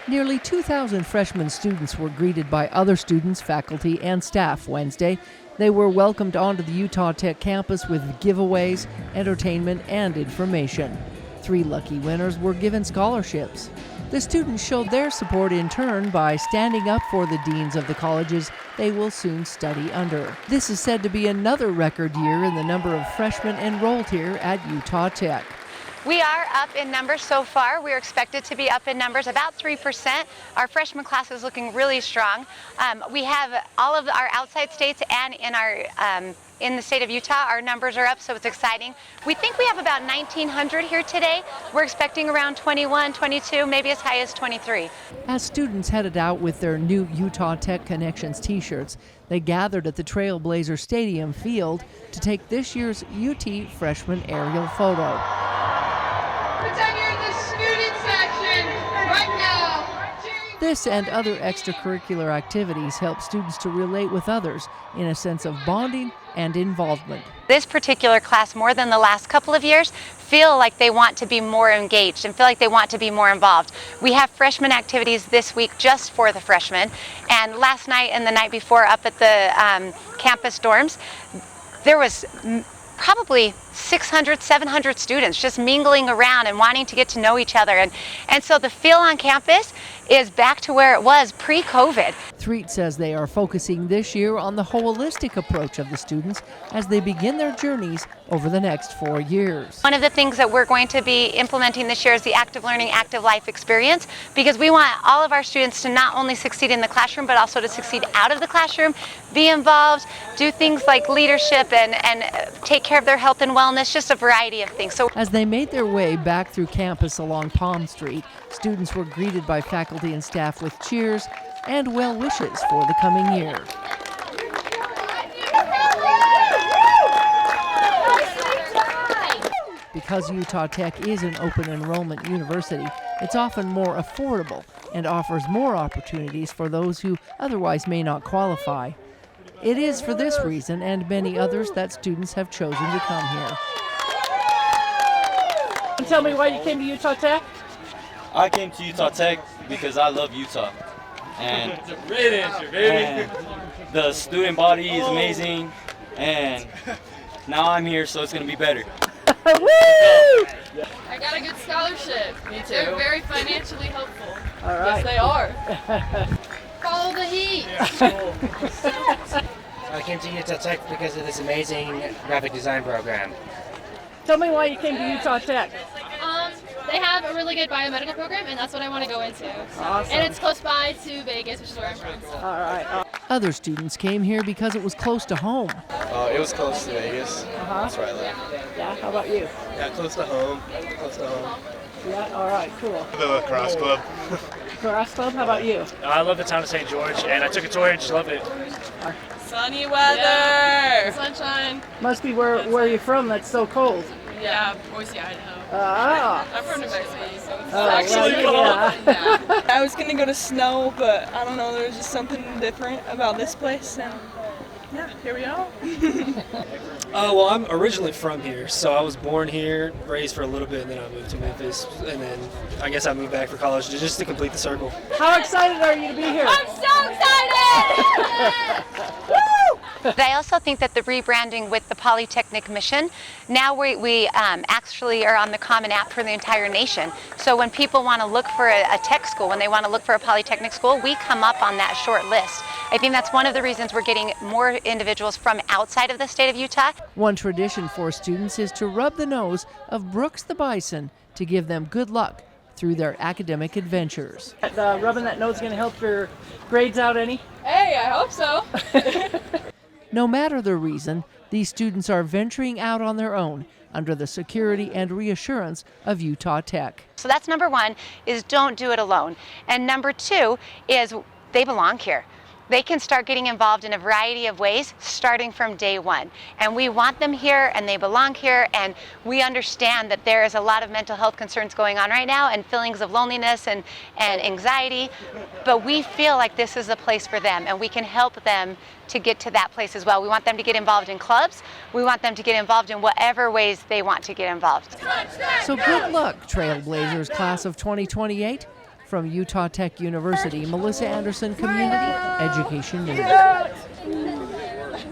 Nearly 2,000 freshman students were greeted by other students, faculty, and staff Wednesday. They were welcomed onto the Utah Tech campus with giveaways, entertainment, and information. 3 lucky winners were given scholarships. The students showed their support in turn by standing up for the deans of the colleges they will soon study under. This is said to be another record year in the number of freshmen enrolled here at Utah Tech. We are up in numbers so far. We're expected to be up in numbers about 3%. Our freshman class is looking really strong. We have all of our outside states and in the state of Utah, our numbers are up, so it's exciting. We think we have about 1,900 here today. We're expecting around 21, 22, maybe as high as 23. As students headed out with their new Utah Tech Connections t-shirts, they gathered at the Trailblazer Stadium field to take this year's UT freshman aerial photo. Pretend you're in the student section right now. This and other extracurricular activities help students to relate with others in a sense of bonding and involvement. This particular class, more than the last couple of years, feel like they want to be more engaged and feel like they want to be more involved. We have freshman activities this week just for the freshmen, and last night and the night before up at the campus dorms, there was probably 600, 700 students just mingling around and wanting to get to know each other. And so the feel on campus is back to where it was pre-COVID. Threet says they are focusing this year on the holistic approach of the students as they begin their journeys over the next 4 years. One of the things that we're going to be implementing this year is the active learning, active life experience, because we want all of our students to not only succeed in the classroom, but also to succeed out of the classroom, be involved, do things like leadership and take care of their health and wellness, just a variety of things. So as they made their way back through campus along Palm Street, students were greeted by faculty and staff with cheers and well wishes for the coming year. Because Utah Tech is an open enrollment university, it's often more affordable and offers more opportunities for those who otherwise may not qualify. It is for this reason and many others that students have chosen to come here. Tell me why you came to Utah Tech? I came to Utah Tech because I love Utah. And, and the student body is amazing, and now I'm here, so it's going to be better. Woo! I got a good scholarship. Me too. They're very financially helpful. All right. Yes, they are. Follow the heat. I came to Utah Tech because of this amazing graphic design program. Tell me why you came to Utah Tech. They have a really good biomedical program, and that's what I want to go into. So. Awesome. And it's close by to Vegas, which is where I'm from. So. All right. Other students came here because it was close to home. It was close to Vegas. That's where I live. Yeah, how about you? Yeah, close to home. Close to home. Yeah, all right, cool. The lacrosse club. Cross Club, how about you? I love the town of St. George, and I took a tour and just loved it. Sunny weather. Yeah. Sunshine. Must be where you're from that's so cold. Yeah, Boise, Idaho. Ah. I'm from New Mexico, so it's Actually, yeah. I was gonna go to Snow, but I don't know, there was just something different about this place, and yeah, here we are. Well, I'm originally from here, so I was born here, raised for a little bit, and then I moved to Memphis, and then I guess I moved back for college just to complete the circle. How excited are you to be here? I'm so excited! But I also think that the rebranding with the Polytechnic mission, now we actually are on the Common App for the entire nation. So when people want to look for a tech school, when they want to look for a Polytechnic school, we come up on that short list. I think that's one of the reasons we're getting more individuals from outside of the state of Utah. One tradition for students is to rub the nose of Brooks the Bison to give them good luck through their academic adventures. Rubbing that nose going to help your grades out any? Hey, I hope so. No matter the reason, these students are venturing out on their own under the security and reassurance of Utah Tech. So that's number one, is don't do it alone. And number two is they belong here. They can start getting involved in a variety of ways starting from day one. And we want them here and they belong here, and we understand that there is a lot of mental health concerns going on right now and feelings of loneliness and anxiety, but we feel like this is a place for them and we can help them to get to that place as well. We want them to get involved in clubs. We want them to get involved in whatever ways they want to get involved. So good luck, Trailblazers class of 2028. From Utah Tech University, Melissa Anderson, Community Education News.